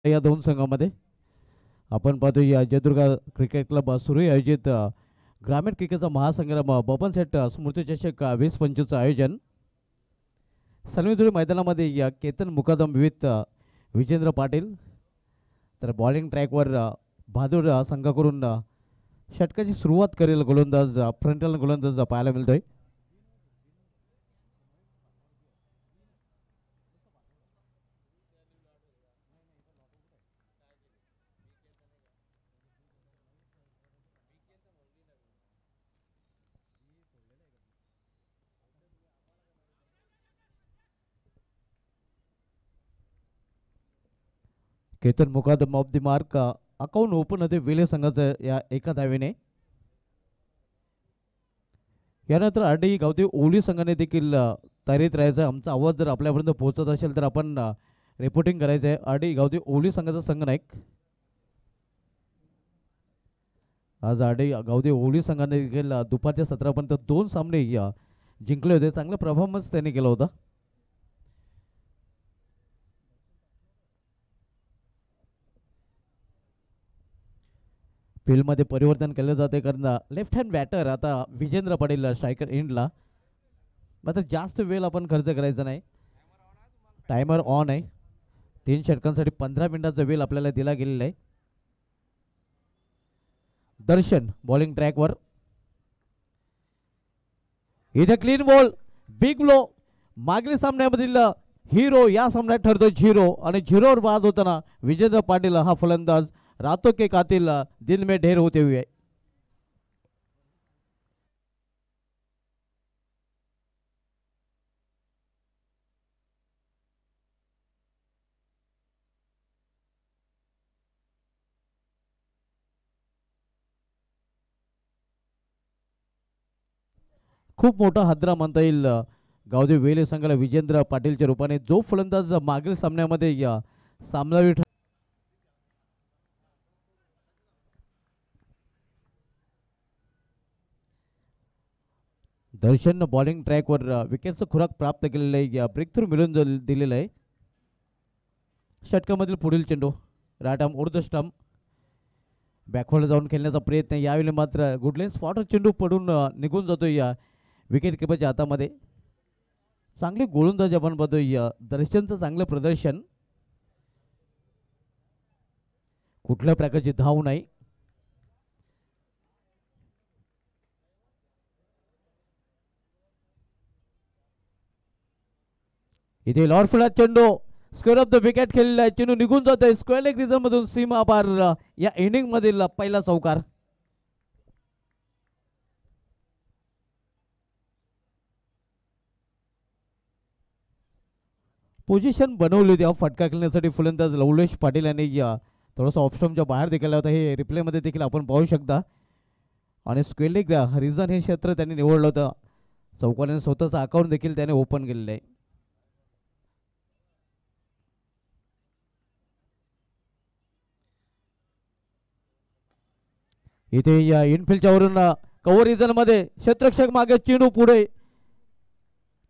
या दोन संघामध्ये आपण पाहतो या जयदुर्गा क्रिकेट क्लब सुरू आयोजित ग्रामीण क्रिकेटचा महासंग्राम बबन सेट स्मृती चषक 2025 आयोजन सलमीजुरी मैदानामध्ये या केतन मुकादम विविध विजेंद्र पाटील तर बॉलिंग ट्रॅकवर बहादूर संघाकडून षटकाची सुरुवात करेल गोलंदाज फ्रंटल गोलंदाज पाहायला मिळतोय. Ketan Mukadam off the mark account open होते वेले संघाचं या एका धावेने. यानंतर आरडी गावते ओली संघाने देखील तयारीत राहायचं. आमचा आवाज जर आपल्यापर्यंत पोहोचत असेल तर आपण रिपोर्टिंग करायचं आहे. आरडी गावते ओली संघाचा संघनायक आज आरडी गावते ओली संघाने देखील दुपारच्या सत्रापर्यंत 2 सामने जिंकले होते. चांगला परफॉर्मन्स त्यांनी केला होता. फील्डमध्ये परिवर्तन केलं जाते कारण लेफ्ट हँड बॅटर आता विजेंद्र पाटील स्ट्रायकर एंडला. मात्र जास्त वेळ आपण खर्च करायचा नाही. टायमर ऑन आहे. 3 षटकांसाठी 15 मिनिटाचा वेळ आपल्याला दिला गेलेला आहे. दर्शन बॉलिंग ट्रॅकवर इथे क्लीन बॉल बिग ब्लो. मागील सामन्यामधील हिरो या सामन्यात ठरतो झिरो आणि झिरोवर बाद होताना विजेंद्र पाटील हा फलंदाज रातों के कातिल दिल में ढेर होते हुए. खूप मोठा हादरा म्हणता येईल गावदेव वेले संघाला विजेंद्र पाटीलच्या रूपाने. जो फलंदाज मागील सामन्यामध्ये सामनावीर दर्शन बॉलिंग ट्रॅकवर विकेटचं खुराक प्राप्त केलेलं आहे. ब्रेक थ्रू मिळून दिलेलं आहे. षटकामधील पुढील चेंडू राटाम उर्ध स्टंप बॅकवर्ड जाऊन खेळण्याचा प्रयत्न. यावेळी मात्र गुडलेन स्पॉटर चेंडू पडून निघून जातो या विकेट किपरच्या हातामध्ये. चांगले गोलंदाज आपण बघतोय. दर्शनचं चांगलं प्रदर्शन. कुठल्या प्रकारची धाव नाही. इथे लॉर्फला चेंडू स्क्वेअर ऑफ द विकेट खेळलेला आहे. चेंडू निघून जातोय स्क्वेअर लेग रिझन मधून सीमा पार. या इनिंग मधील पहिला चौकार. पोझिशन बनवली होती फटका खेळण्यासाठी फलंदाज लवलेश पाटील यांनी थोडंसं ऑप्शनच्या बाहेर देखील होता. हे रिप्लेमध्ये देखील आपण पाहू शकता. आणि स्क्वेअर लेग रिझन हे क्षेत्र त्यांनी निवडलं होतं. चौकाने स्वतःचं अकाउंट देखील त्याने ओपन केलेलं आहे. इथे या इनफिल्डच्या वरून कव्हर रिजन मध्ये क्षेत्ररक्षक मागे चेंडू पुढे.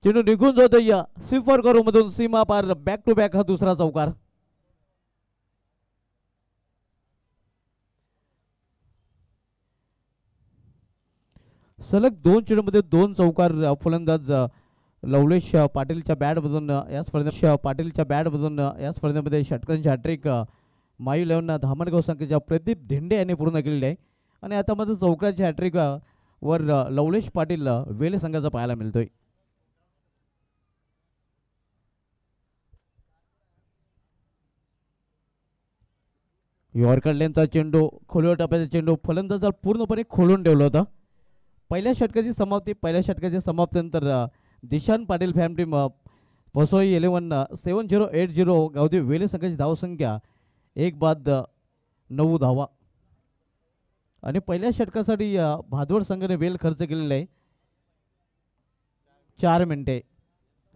चेंडू निघून जातो या स्वीपर करू मधून सीमा पार. बॅक टू बॅक हा दुसरा चौकार. सलग 2 चेंडूमध्ये 2 चौकार फलंदाज लवलेश पाटीलच्या बॅटमधून या स्पर्धेमध्ये षटकांची हॅट्रिक मायू लेवन धामणगाव संघाच्या प्रदीप ढेंडे यांनी पूर्ण केलेली आहे. आणि आता मात्र चौकाची हॅट्रिक वर लवलेश पाटील वेले संघाचा पाहायला मिळतोय. यॉर्कर लेनचा चेंडू खोलवर टप्प्याचा चेंडू फलंदाजाला पूर्णपणे खोलून ठेवला होता. पहिल्या षटकाची समाप्तीनंतर दिशान पाटील फॅम टीम पसोई 11-7080 गावदेव वेले संघाची धावसंख्या 1 बाद 9 धावा. आणि पहिल्या षटकासाठी भादवड संघाने वेळ खर्च केलेला आहे 4 मिनिटे.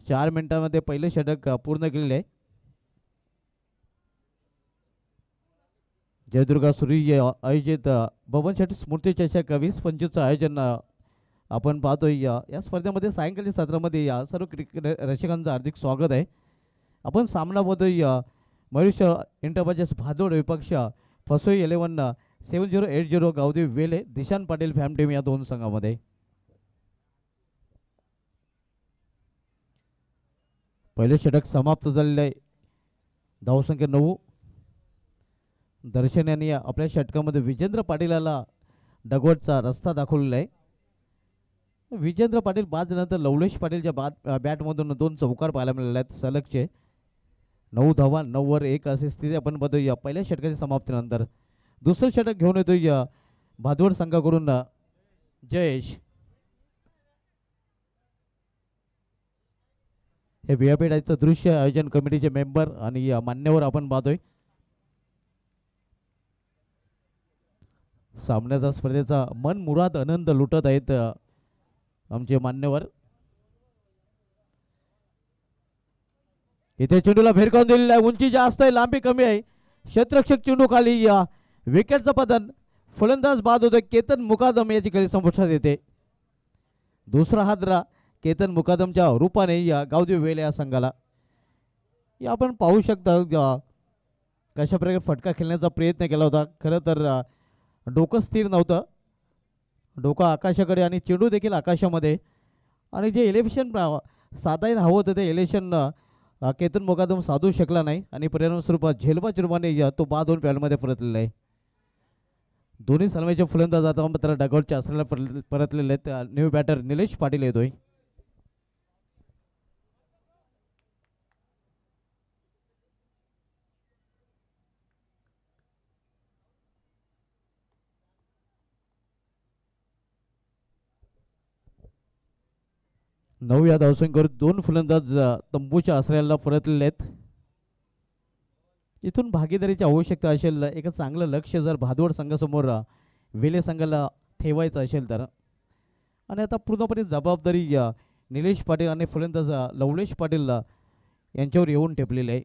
4 मिनिटांमध्ये पहिले षटक पूर्ण केलेले आहे. जयदुर्गा सूर्य आयोजित बबन शेट स्मृती चषक 2025 आयोजन आपण पाहतोय. या स्पर्धेमध्ये सायंकाळी सत्रामध्ये सर्व क्रिकेट रसिकांचं हार्दिक स्वागत आहे. आपण सामना पाहतोय मयुष एंटरप्राइजेस भादोड विपक्ष फसोई 11 7080 गावदेव वेले दिशान पाटील फॅम टीम या दोन संघामध्ये. पहिले षटक समाप्त झालेले आहे. धावसंख्या 9. दर्शन यांनी आपल्या षटकामध्ये विजेंद्र पाटीलाला डगवटचा रस्ता दाखवलेला आहे. विजेंद्र पाटील बाद झाल्यानंतर लवलेश पाटीलच्या बॅटमधून 2 चौकार पाहायला मिळाले आहेत सलगचे. 9 धावा 9 वर 1 अशी स्थिती आपण बघतोय पहिल्या षटकाच्या समाप्तीनंतर. दुसरं षटक घेऊन येतोय भादवड संघाकडून जयेश. हे व्यापीठाचं दृश्य आयोजन कमिटीचे मेंबर आणि मान्यवर आपण पाहतोय. सामन्याचा स्पर्धेचा मन मुराद आनंद लुटत आहेत आमचे मान्यवर. इथे चेंडूला भेरकावून दिलेला आहे. उंची जास्त आहे, लांबी कमी आहे. क्षेत्ररक्षक चेंडू खाली या विकेटचं पतन. फलंदाज बाद होतोय केतन मुकादम याची खाली संपुष्टात येते. दुसरा हादरा केतन मुकादमच्या रूपाने या गावदेव वेल या संघाला. या आपण पाहू शकता कशा प्रकारे फटका खेळण्याचा प्रयत्न केला होता. खरं तर डोकं स्थिर नव्हतं, डोकं आकाशाकडे आणि चेंडू देखील आकाशामध्ये. आणि जे इलेक्शन साधारण हवं होतं ते इलेक्शन केतन मुकादम साधू शकला नाही आणि परिणामस्वरूप झेलबा चिरमाने तो बाद होऊन पॅडमध्ये परतलेला आहे. दोन्ही सलमेचे फलंदाज आता मात्र डगआउटच्या आश्रयाला परतलेले आहेत. न्यू बॅटर निलेश पाटील येतोय. नऊ या धावसंख्येवर 2 फलंदाज तंबूच्या आश्रयाला परतलेले आहेत. इथून भागीदारीची आवश्यकता असेल. एक चांगलं लक्ष जर भादवड संघासमोर वेले संघाला ठेवायचं असेल तर. आणि आता पूर्णपणे जबाबदारी निलेश पाटील आणि फलंदाज लवलेश पाटील यांच्यावर येऊन ठेपलेले आहे.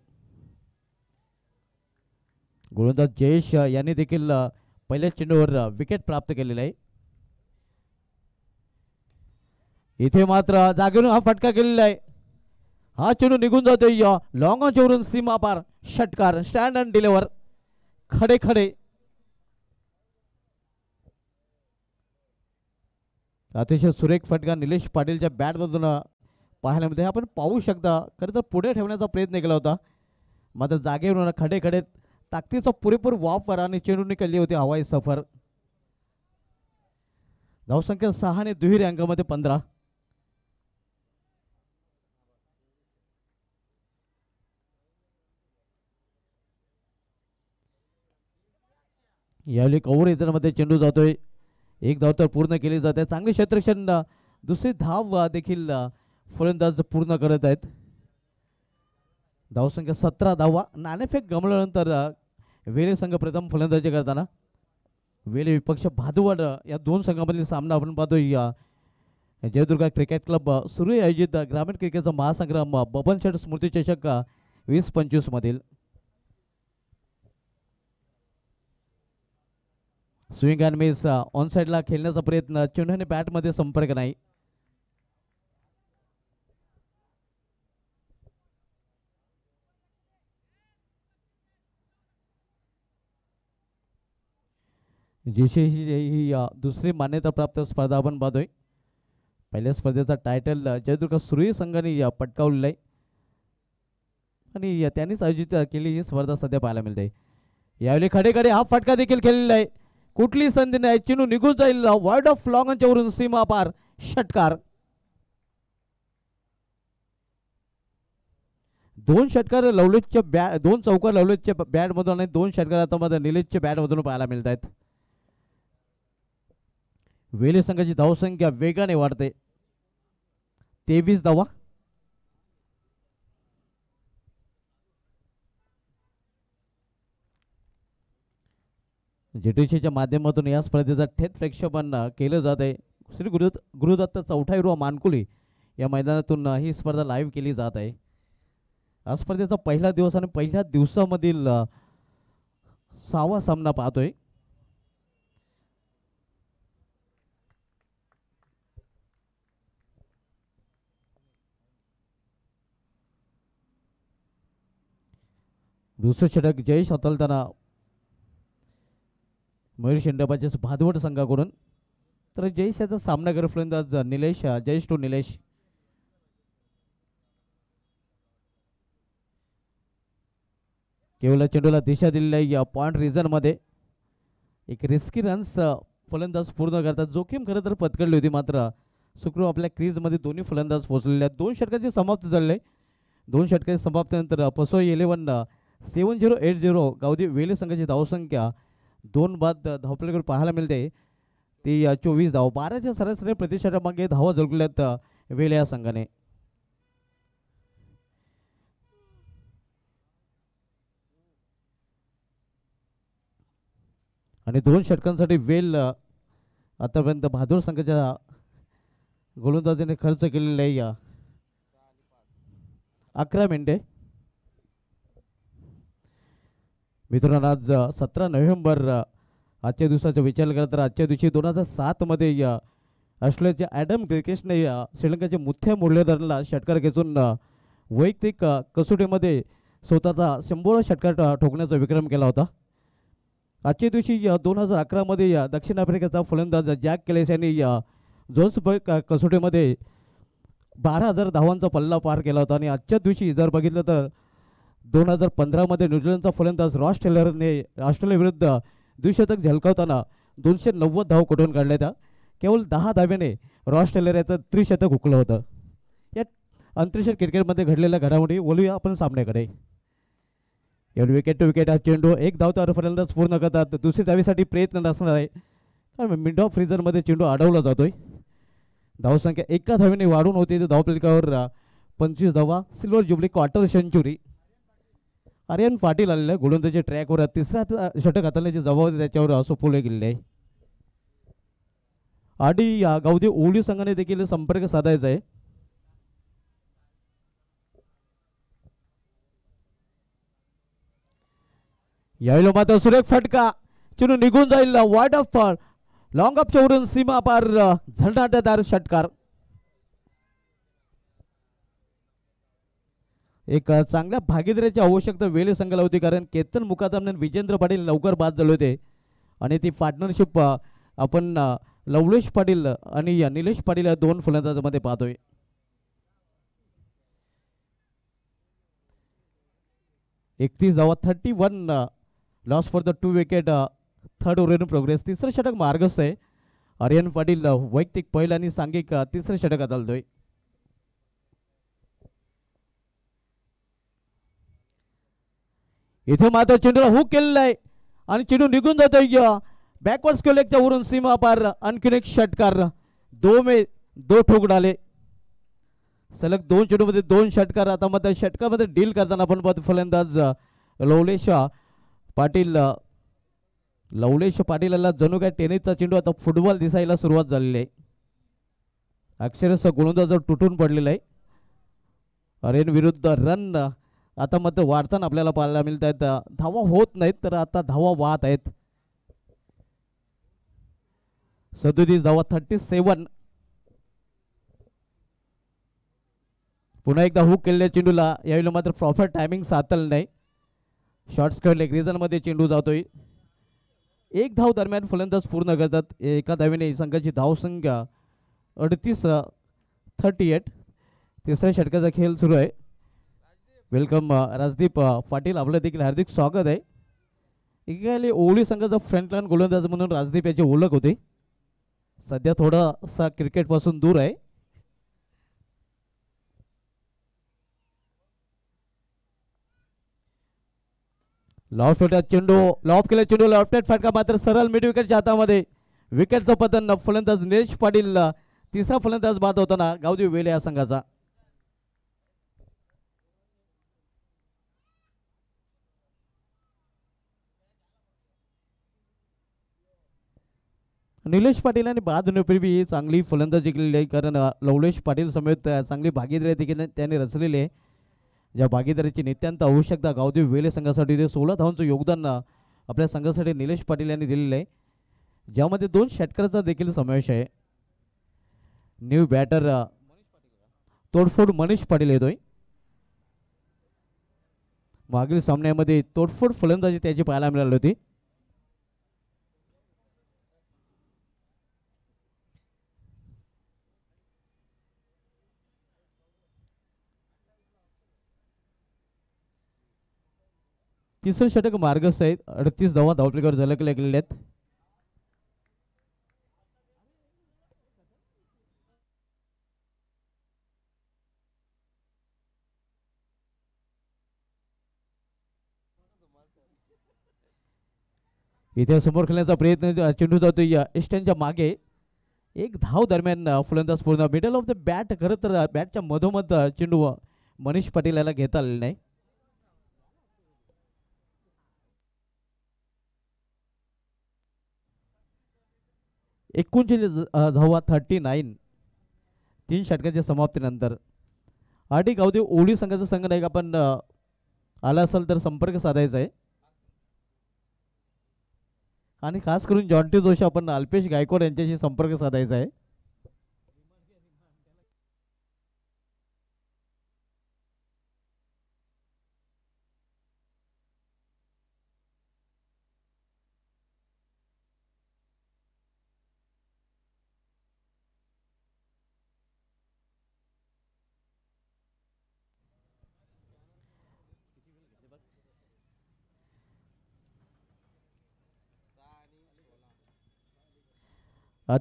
गोलंदाज जयेश यांनी देखील पहिल्या चेंडूवर विकेट प्राप्त केलेला आहे. इथे मात्र जागेवरून हा फटका केलेला आहे. हा चेंडू निघून जातोय लॉंग ऑनच्यावरून सीमा पार. षटकार स्टँड अँड डिलिव्हर खडे खडे. अतिशय सुरेख फटका निलेश पाटीलच्या बॅटमधून पाहायला मिळते. आपण पाहू शकता खरं तर पुढे ठेवण्याचा प्रयत्न केला होता, मात्र जागेवरून खडे खडे ताकदीचा पुरेपूर वापर आणि चेंडू निघाली होती हवाई सफर. धावसंख्या 6 आणि दुहेरी अंकामध्ये 15. यावेळी कव्हर इतरमध्ये चेंडू जातोय. 1 धाव तर पूर्ण केली जाते. चांगली क्षेत्ररक्षण. दुसरी धाव देखील फलंदाज पूर्ण करत आहेत. धावसंख्या 17 धावा. नाणेफेक गमल्यानंतर वेले संघ प्रथम फलंदाजी करताना. वेले विपक्ष भादवड या दोन संघामधील सामना आपण पाहतोय. जयदुर्गा क्रिकेट क्लब सुरू आयोजित ग्रामीण क्रिकेटचा महासंग्राम बबन शेठ स्मृती चषक 2025 मधील. स्विंग अँड मिस ऑन साइडला खेळण्याचा प्रयत्न. चेंडूने बॅटमध्ये संपर्क नाही. जीसीसी ही दुसरी मान्यता प्राप्त स्पर्धा आपण पाहतोय. पहिल्या स्पर्धेचा टायटल जयदुर्गा सुरई संघाने पटकावलेला आहे आणि त्यांनीच आयोजित केली ही स्पर्धा सध्या पाहायला मिळते. यावेळी खडेकडे हा फटका देखील खेळलेला आहे. कुठली संधी नाही. चेंडू निघून जाईल वाईड ऑफ लॉंगच्या वरून सीमा पार. षटकार. 2 षटकार लवलेजच्या 2 चौकार लवलेजच्या बॅट मधून आणि 2 षटकार आता मध्ये निलेशच्या बॅट मधून पाहायला मिळत आहेत. वेले संघाची धावसंख्या वेगाने वाढते. 23 धावा. जीटीसीच्या माध्यमातून या स्पर्धेचा थेट प्रेक्षेपण केलं जात आहे. श्री गुरुदत्त चौठाईरो मानकुली या मैदानातून ही स्पर्धा लाईव्ह केली जात आहे. या स्पर्धेचा पहिला दिवस आणि पहिल्या दिवसामधील 6वा सामना पाहतोय. दुसरं षटक जयेश हाताळताना मयूर शेंडाबाच्या भादवड संघाकडून. तर जयेश याचा सामना करत फलंदाज निलेश, जयेश टू निलेश. केवळ चेंडूला दिशा दिलेल्या या पॉइंट रिजन मध्ये एक रिस्की रन्स फलंदाज पूर्ण करतात. जोखीम खरं तर पत्करली होती, मात्र सुखरूप आपल्या क्रीजमध्ये दोन्ही फलंदाज पोहोचलेले आहेत. 2 षटकांची समाप्त झालेले. 2 षटकांची समाप्तीनंतर पसो 11 7080 गावदी वेले संघाची धावसंख्या 2 बाद धावफलकावर पाहायला मिळते. ती 24 धाव. 12च्या सरासरी प्रतिषेधामागे धावा झळकल्यात वेले या संघाने. आणि 2 षटकांसाठी वेल आतापर्यंत बहादूर संघाच्या गोलंदाजीने खर्च केलेला आहे 11 मिनिटे. मित्रांनो आज 17 नोव्हेंबर आजच्या दिवसाचा विचार केला तर आजच्या दिवशी 2007 मध्ये ऑस्ट्रेलियाच्या ॲडम गिलक्रिस्टने श्रीलंकेच्या मुथ्या मुरलीधरनला षटकार खेचून वैयक्तिक कसोटीमध्ये स्वतःचा 100 षटकार ठोकण्याचा विक्रम केला होता. आजच्या दिवशी 2011 मध्ये दक्षिण आफ्रिकेचा फलंदाज जॅक केलेस यांनी जोन्सबर्ग कसोटीमध्ये 12,000 धावांचा पल्ला पार केला होता. आणि आजच्या दिवशी जर बघितलं तर 2015 मध्ये न्यूझीलंडचा फलंदाज रॉस टेलरने ऑस्ट्रेलिया विरुद्ध द्विशतक झळकावताना 290 धाव कुठून काढल्या. त्या केवळ 10 धाव्याने रॉस टेलर याचं त्रिशतक हुकलं होतं. या आंतरराष्ट्रीय क्रिकेटमध्ये घडलेल्या घडामोडी बोलूया आपण सामन्याकडे. एवढी विकेट टू विकेट हा चेंडू 1 धाव तर फलंदाज पूर्ण करतात. दुसरी धावीसाठी प्रयत्न नसणार आहे, कारण मिड ऑफ फ्रीजरमध्ये चेंडू अडवला जातोय. धावसंख्या 1 धावेने वाढून होती. तर धावफलकावर 25 धावा. Silver jubilee quarter century. Aryan Patil आलेलं गोलंदाजी ट्रॅकवर तिसरा षटक हाताळण्याची जबाबदारी त्याच्यावर सोपवले गेलेली आहे. आधी गावदी ओली संघाने देखील संपर्क साधायचा आहे. यावेळी मात्र सुरेख फटका, चेंडू निघून जाईल वाईड ऑफ लॉंग ऑफच्या वरून सीमा पार झळझळदार षटकार. एक चांगल्या भागीदारीची आवश्यकता वेले संघाला होती, कारण केतन मुकादम आणि विजेंद्र पाटील लवकर बाद झाले होते. आणि ती पार्टनरशिप आपण लवलेश पाटील आणि निलेश पाटील या 2 फलंदाजांमध्ये पाहतोय. एकतीस धावा. 31 loss for the 2 wicket. Third over in progress. तिसरं षटक मार्गस्थ आहे. आर्यन पाटील वैयक्तिक पहिलं आणि सांघिक तिसरं षटक हाताळतोय. इथे मात्र चेंडूला हुक केलेला आहे आणि चेंडू निघून जातोय बॅकवर्ड स्क्वेअरच्या वरून सीमा पार. आणखीन एक षटकार. 2 ठोक डाले. सलग 2 चेंडूमध्ये 2 षटकार. आता मात्र षटकामध्ये डील करताना आपण पाहतो फलंदाज लवलेश पाटील. लवलेश पाटीलला जणू काय टेनिसचा चेंडू आता फुटबॉल दिसायला सुरुवात झालेली आहे. अक्षरशः गोलंदाज तुटून पडलेला आहे. अरेन विरुद्ध रन आता मात्र वाढताना आपल्याला पाहायला मिळत आहेत. धावा होत नाहीत, तर आता धावा वाहत आहेत. 37 धावा. 37. पुन्हा एकदा हुक केलेल्या चेंडूला यावेळी मात्र प्रॉपर टायमिंग साधलं नाही. शॉर्ट्स खेळले ग्रीजनमध्ये चेंडू जातोय. 1 धाव दरम्यान फलंदाज पूर्ण करतात. 1 धावेने संघाची धावसंख्या 38. तिसऱ्या षटकाचा खेळ सुरू आहे. वेलकम राजदीप पाटील, आपलं देखील हार्दिक स्वागत आहे. एकेकाळी ओवळी संघाचा फ्रंटलाईन गोलंदाज म्हणून राजदीप याची ओळख होती. सध्या थोडासा क्रिकेटपासून दूर आहे. लॉफ्ट चेंडू, लॉफ केला चेंडू, लॉफ्टेड फटका मात्र सरळ मिड विकेटच्या हातामध्ये. विकेटचं पतन. फलंदाज निलेश पाटील तिसरा फलंदाज बाद होताना गावदेवी वेले या संघाचा. निलेश पाटील यांनी बाद होण्यापूर्वी चांगली फलंदाजी केलेली आहे, कारण लवलेश पाटील समेत चांगली भागीदारी देखील त्यांनी रचलेली आहे. ज्या भागीदारीची नित्यांत आवश्यकता गावदेवी वेले संघासाठी ते 16 धावांचं योगदान आपल्या संघासाठी निलेश पाटील यांनी दिलेलं आहे, ज्यामध्ये 2 षटकाराचा देखील समावेश आहे. न्यू बॅटर तोडफोड मनीष पाटील येतोय. मागील सामन्यामध्ये तोडफोड फलंदाजी त्याची पाहायला मिळाली होती. तिसरं षटक मार्गस्थ आहेत. 38 धावा धावपलीकर झलकल्या गेलेल्या आहेत. इथे समोर खेळण्याचा प्रयत्न, चेंडू जातो या इष्टांच्या मागे. एक धाव दरम्यान फलंदाज पूर्ण मिडल ऑफ द बॅट. खरं तर बॅटच्या मधोमध चेंडू मनीष पाटील याला घेता आलेला नाही. 39 धावा 39 3 षटकांच्या समाप्तीनंतर. आठी गावदे ओळी संघाचा संघ नाही आपण आला असेल तर संपर्क साधायचा आहे. आणि खास करून जॉन्टी जोशी आपण अल्पेश गायकवाड यांच्याशी संपर्क साधायचा आहे.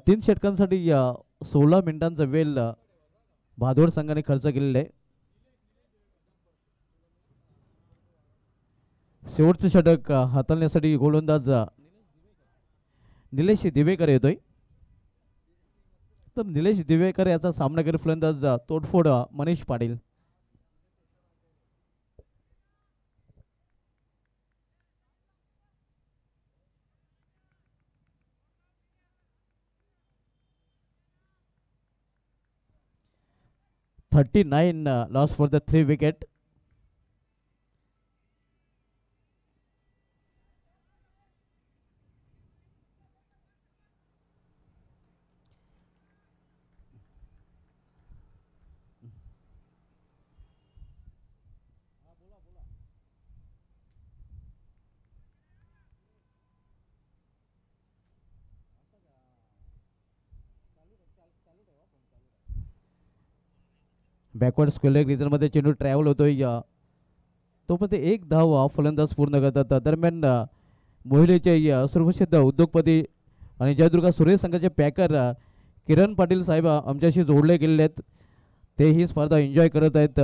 तीन षटकांसाठी 16 मिनिटांचा वेळ भादोड संघाने खर्च केलेला आहे. शेवटचं षटक हाताळण्यासाठी गोलंदाज निलेश दिवेकर येतोय. तर निलेश दिवेकर याचा सामना करेल फलंदाज तोडफोड Manish Patil. $39 loss for the 3 wicket. Backward square रिजनमध्ये चेंडू ट्रॅव्हल होतोय. तो पण ते एक धाव फलंदाज पूर्ण करतात. दरम्यान मोहिलेचे सर्वसिद्ध उद्योगपती आणि जयदुर्गा सुरेश संघाचे पॅकर किरण पाटील साहेब आमच्याशी जोडले गेलेले आहेत. ते ही स्पर्धा एन्जॉय करत आहेत.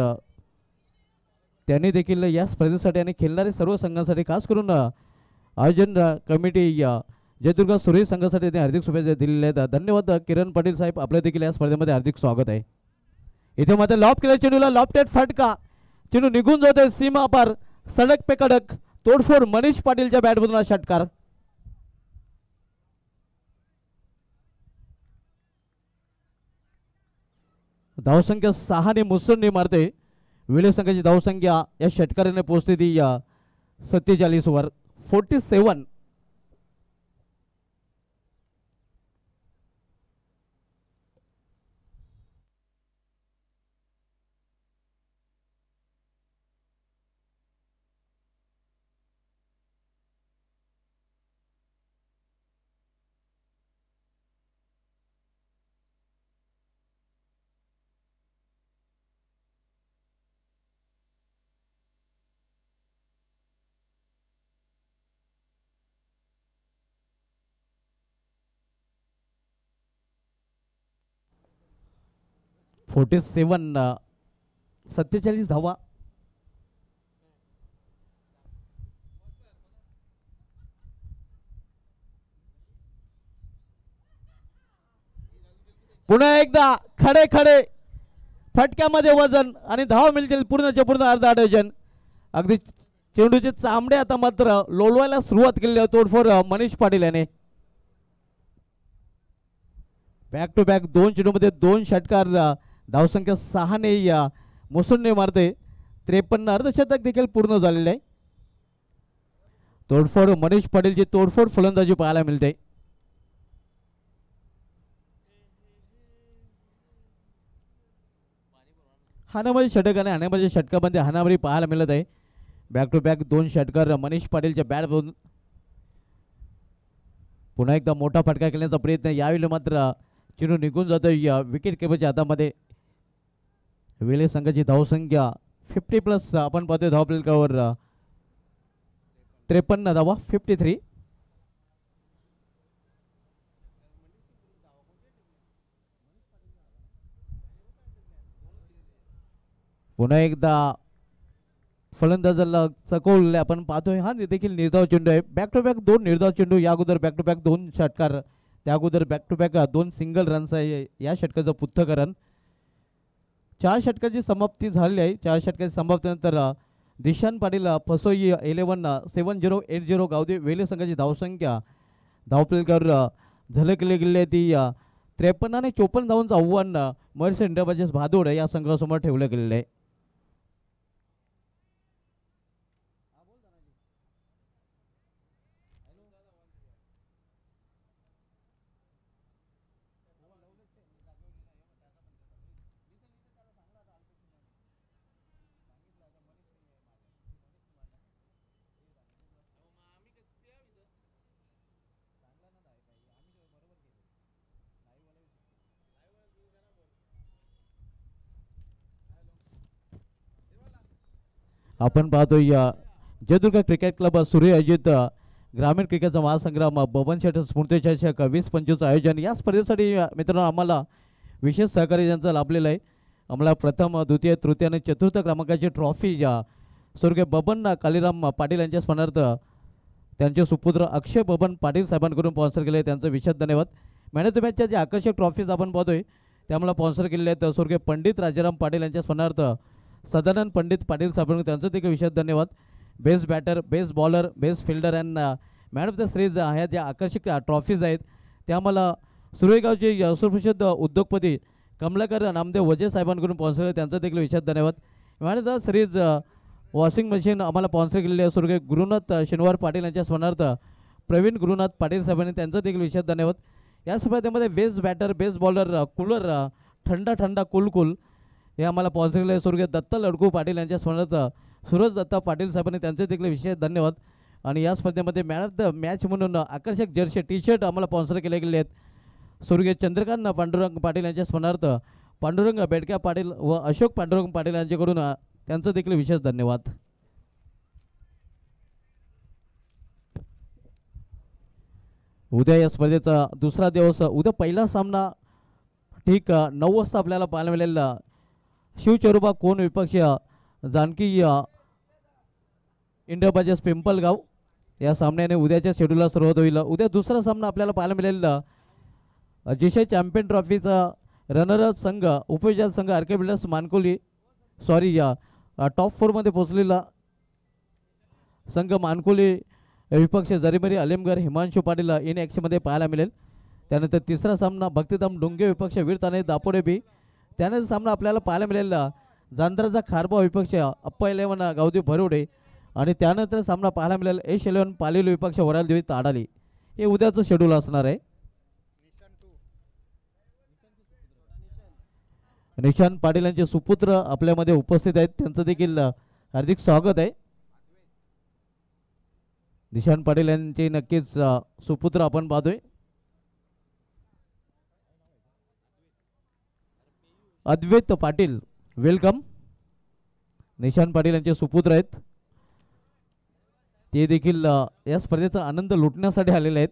त्यांनी देखील या स्पर्धेसाठी आणि खेळणारे सर्व संघांसाठी खास करून आयोजन कमिटी जयदुर्गा सुरेश संघासाठी त्यांनी हार्दिक शुभेच्छा दिलेल्या आहेत. धन्यवाद किरण पाटील साहेब. आपलं देखील या स्पर्धेमध्ये हार्दिक स्वागत आहे. इथे मात्र लॉप केला चेंडूला. लॉफ्टेड फटका. चेंडू निघून जातोय सीमा पार. सडक पे कडक. तोडफोड मनीष पाटीलच्या बॅटमधून षटकार. धावसंख्या 6 ने मुसंडी मारते. विले संघाची धावसंख्या या षटकाराने पोहोचते ती 47 वर. 47. फोर्टी 47 धावा. पुन्हा एकदा खडे खडे फटक्यामध्ये वजन आणि धाव मिळतील पूर्णच्या पूर्ण अर्धा डझन. अगदी चेंडूचे चामडे आता मात्र लोळवायला सुरुवात केली आहे तोडफोड मनीष पाटील याने. बॅक टू बॅक 2 चेंडूमध्ये 2 षटकार. धावसंख्या 6 ने मुसंडी मारते. 53 अर्धशतक देखील पूर्ण झालेले आहे. तोडफोड मनीष पाटीलची तोडफोड फलंदाजी पाहायला मिळते. हाणामारी षटक आणि हाणामारीच्या षटकामध्ये हाणामारी पाहायला मिळत आहे. बॅक टू बॅक 2 षटकार मनीष पाटीलच्या बॅट बघून पुन्हा एकदा मोठा फटका खेळण्याचा प्रयत्न, यावेळी मात्र चेंडू निघून जातोय विकेट किपरच्या हातामध्ये. वेले संघाची धावसंख्या 50+ आपण पाहतोय धाव फलकावर 53 धावा 53. पुन्हा एकदा फलंदाजाला चकवले आपण पाहतोय, हा देखील निर्धाव चेंडू आहे. बॅक टू बॅक 2 निर्धाव चेंडू, या अगोदर बॅक टू बॅक 2 षटकार, त्या अगोदर back to back 2 single runs आहे या षटकाचं पृथ्थकरण. 4 षटकाची समाप्ती झाली आहे. 4 षटकाची समाप्तीनंतर दिशान पाटील फसोई 11 7080 गावदे वेले संघाची धावसंख्या धावफलकावर झलकले गेले ती 53 आणि 54 धावांचं आव्हान मर्स इंडियाबाजीस भादोड या संघासमोर ठेवलं गेलेलं आहे. आपण पाहतोय जयदुर्ग क्रिकेट क्लब सूर्य आयोजित ग्रामीण क्रिकेटचा महासंग्राम बबन शेठ स्मृती चषक 2025 आयोजन. या स्पर्धेसाठी मित्रांनो आम्हाला विशेष सहकार्य ज्यांचं लाभलेलं आहे. आम्हाला प्रथम, द्वितीय, तृतीय आणि चतुर्थ क्रमांकाची ट्रॉफी स्वर्गीय बबन कालीराम पाटील यांच्या स्मरणार्थ त्यांचे सुपुत्र अक्षय बबन पाटील साहेबांकडून स्पॉन्सर केले, त्यांचं विशेष धन्यवाद. मॅन ऑफ द मॅचच्या जे आकर्षक ट्रॉफीज आपण पाहतोय ते आम्हाला स्पॉन्सर केलेले आहेत स्वर्गीय पंडित राजाराम पाटील यांच्या स्मरणार्थ सदानंद पंडित पाटील साहेबांकडून त्यांचं देखील विशेष धन्यवाद. Best batter, best bowler, best fielder and man of the series ह्या ज्या आकर्षक ट्रॉफीज आहेत त्या आम्हाला सुरेगावचे सुप्रसिद्ध उद्योगपती कमलाकर नामदेव वजे साहेबांकडून स्पॉन्सर, त्यांचं देखील विशेष धन्यवाद. Man of the series washing machine आम्हाला स्पॉन्सर केलेले आहे स्वर्गीय गुरुनाथ शनिवार पाटील यांच्या स्मरणार्थ प्रवीण गुरुनाथ पाटील साहेबांनी, त्यांचं देखील विशेष धन्यवाद. या स्पर्धेमध्ये best batter, best bowler, cooler, ठंडा ठंडा कूल हे आम्हाला स्पॉन्सर केले स्वर्गीय दत्ता लडकू पाटील यांच्या स्मरणार्थ सूरज दत्ता पाटील साहेबांनी, त्यांचे देखील विशेष धन्यवाद. आणि या स्पर्धेमध्ये मॅन ऑफ द मॅच म्हणून आकर्षक जर्सी टी शर्ट आम्हाला स्पॉन्सर केले गेले आहेत स्वर्गीय चंद्रकांत पांडुरंग पाटील यांच्या स्मरणार्थ पांडुरंग बेडक्या पाटील व अशोक पांडुरंग पाटील यांच्याकडून त्यांचं देखील विशेष धन्यवाद. उद्या या स्पर्धेचा दुसरा दिवस. उद्या पहिला सामना ठीक 9 वाजता आपल्याला पाहायला मिळेल. शिवचरोबा कोण विपक्ष जानकी इंडियाबाजीस पिंपलगाव या सामन्याने उद्याच्या शेड्यूलला सुरुवात होईल. उद्या दुसरा सामना आपल्याला पाहायला मिळेल जिशे चॅम्पियन ट्रॉफीचा रनरअप संघ उपविजेता संघ आरके बिल्डर्स मानकोली टॉप 4मध्ये पोहोचलेला संघ मानकोली विपक्ष जरीमरी अलिमगड हिमांशू पाटील इन ॲक्शनमध्ये पाहायला मिळेल. त्यानंतर तिसरा सामना भक्तिधाम डोंगे विपक्ष वीरताने दापोडे बी. त्यानंतर सामना आपल्याला पाहायला मिळेल जांद्राचा खारबा विपक्ष अप्पा 11 गावदी भरोडे. आणि त्यानंतर सामना पाहायला मिळेल एश 11 पालेलू विपक्ष वरालदेवी ताडाली. हे उद्याचं शेड्यूल असणार आहे. निशांत पाटील यांचे सुपुत्र आपल्यामध्ये उपस्थित आहेत, त्यांचं देखील हार्दिक स्वागत आहे. निशांत पाटील यांचे नक्कीच सुपुत्र आपण पाहतोय. अद्वैत पाटील वेलकम. निशांत पाटील यांचे सुपुत्र आहेत, ते देखील या स्पर्धेचा आनंद लुटण्यासाठी आलेले आहेत.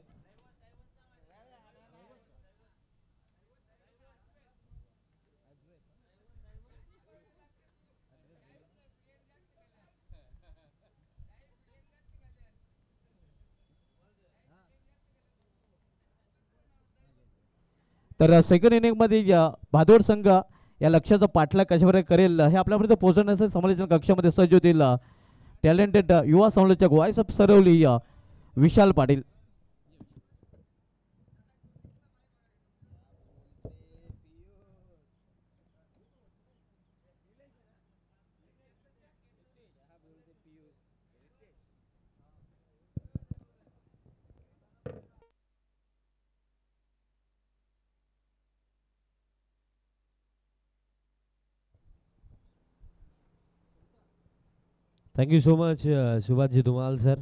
तर सेकंड इनिंगमध्ये भादोड संघ या लक्ष्याचा पाठलाग कशाप्रकारे करेल हे आपल्यापर्यंत पोहोचवण्यासाठी समालोचन कक्षामध्ये सज्ज होतील टॅलेंटेड युवा समालोचक voice of Sarawali Vishal Patil. Thank you so much सुभाषजी धुमाल सर.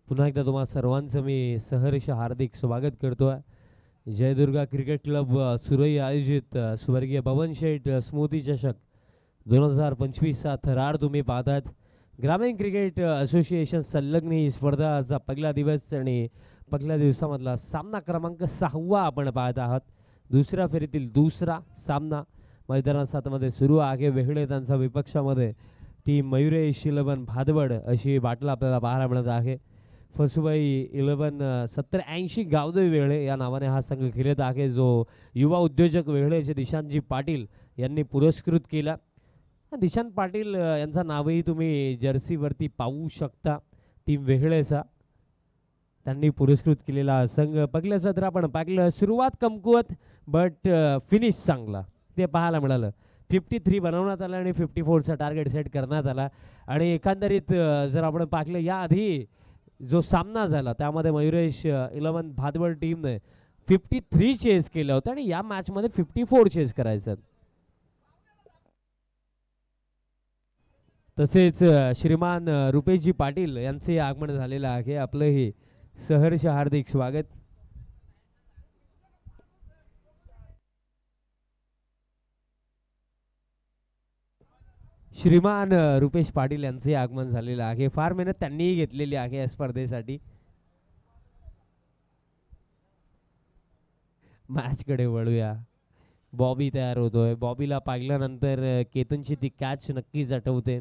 पुन्हा एकदा तुम्हा सर्वांचं मी सहर्ष हार्दिक स्वागत करतो आहे. जयदुर्गा क्रिकेट क्लब सुरई आयोजित स्वर्गीय बबन शेठ स्मृती चषक 2025चा थरार तुम्ही पाहतात. ग्रामीण क्रिकेट असोसिएशन संलग्न ही स्पर्धाचा पहिला दिवस आणि पहिल्या दिवसामधला सामना क्रमांक 6 आपण पाहत आहात. दुसऱ्या फेरीतील दुसरा सामना मैदाना 7 सुरू आहे. वेगळे त्यांचा विपक्षामध्ये टीम मयुरेश 11 भादवड अशी बाटला आपल्याला पाहायला मिळत आहे. फसुबाई 11 7080 गावदेवी वेगळे या नावाने हा संघ खेळत आहे, जो युवा उद्योजक वेगळेचे दिशांतजी पाटील यांनी पुरस्कृत केला. दिशांत पाटील यांचा नावही तुम्ही जर्सीवरती पाहू शकता. टीम वेगळेचा त्यांनी पुरस्कृत केलेला संघ. पहिलं सत्र आपण पाहिलं, सुरुवात कमकुवत बट फिनिश चांगला ते पाहायला मिळालं. 53 बनवण्यात आला आणि 54चा टार्गेट सेट करण्यात आला. आणि एकंदरीत जर आपण पाहिलं याआधी जो सामना झाला त्यामध्ये मयुरेश 11 भादवड टीमने 53 चेस केलं होतं आणि या मॅचमध्ये 54 चेस करायचं. तसेच श्रीमान रुपेशजी पाटील यांचे आगमन झालेलं आहे. आपलं हे सहर्ष हार्दिक स्वागत. श्रीमान रुपेश पाटील यांचे आगमन झालेलं आहे. फार मेहनत त्यांनीही घेतलेली आहे या स्पर्धेसाठी. मॅचकडे वळूया. बॉबी तयार होतोय. बॉबीला पाहिल्यानंतर केतनची ती कॅच नक्कीच आठवते.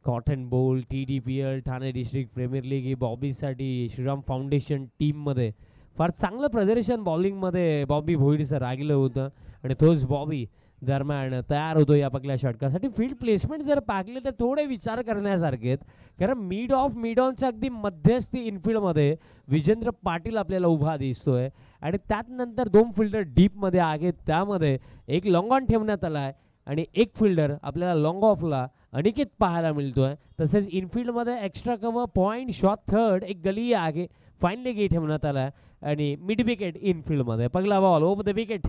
कॉटन बोल, TDPL Thane District Premier League ही बॉबीसाठी श्रीराम फाउंडेशन टीममध्ये फार चांगलं प्रदर्शन बॉलिंगमध्ये बॉबी भोईरचं राहिलं होतं आणि तोच बॉबी दरम्यान तयार होतो या पहिल्या षटकासाठी. फील्ड प्लेसमेंट जर पाहिले तर थोडे विचार करण्यासारखे आहेत, कारण मिड ऑनच्या अगदी मध्यस्थी इनफिल्डमध्ये विजेंद्र पाटील आपल्याला उभा दिसतोय आणि त्यात नंतर 2 फिल्डर डीपमध्ये आहेत. त्यामध्ये एक लॉंग ऑन ठेवण्यात आला आहे आणि एक फिल्डर आपल्याला लॉंग ऑफला अनिकेत पाहायला मिळतोय. तसेच इनफिल्डमध्ये extra cover point shot third एक गली आहे फाईन लेग ठेवण्यात आला आहे आणि मिड विकेट इनफिल्डमध्ये. पहिला बॉल ओव्हर द विकेट.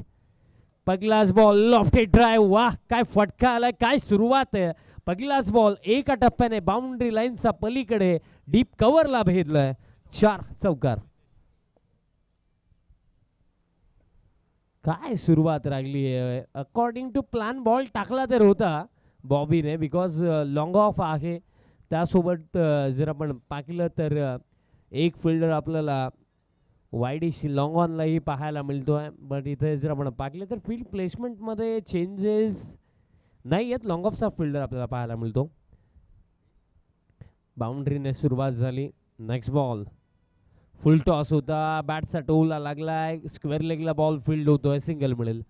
पहिलाच बॉल लॉफ्टेड ड्राईव्ह. वाह, काय फटका आलाय, काय सुरुवात आहे. पहिलाच बॉल एका टप्प्याने बाउंड्री लाईनचा पलीकडे डीप कव्हरला भेदलाय. 4 चौकार. काय सुरुवात राहिली आहे. अकॉर्डिंग टू प्लॅन बॉल टाकला तर होता बॉबीने, बिकॉज लॉंग ऑफ आहे. त्यासोबत जर आपण पाहिलं तर एक फिल्डर आपल्याला वाईडिश लॉंग ऑनलाही पाहायला मिळतो आहे. बट इथे जर आपण पाहिलं तर फील्ड प्लेसमेंटमध्ये चेंजेस नाही आहेत. लॉंग ऑफचा फिल्डर आपल्याला पाहायला मिळतो. बाउंड्रीने सुरुवात झाली. नेक्स्ट बॉल फुल टॉस होता. बॅटचा टोला लागलाय. स्क्वेअर लेगला बॉल फील्ड होतोय. सिंगल मिळेल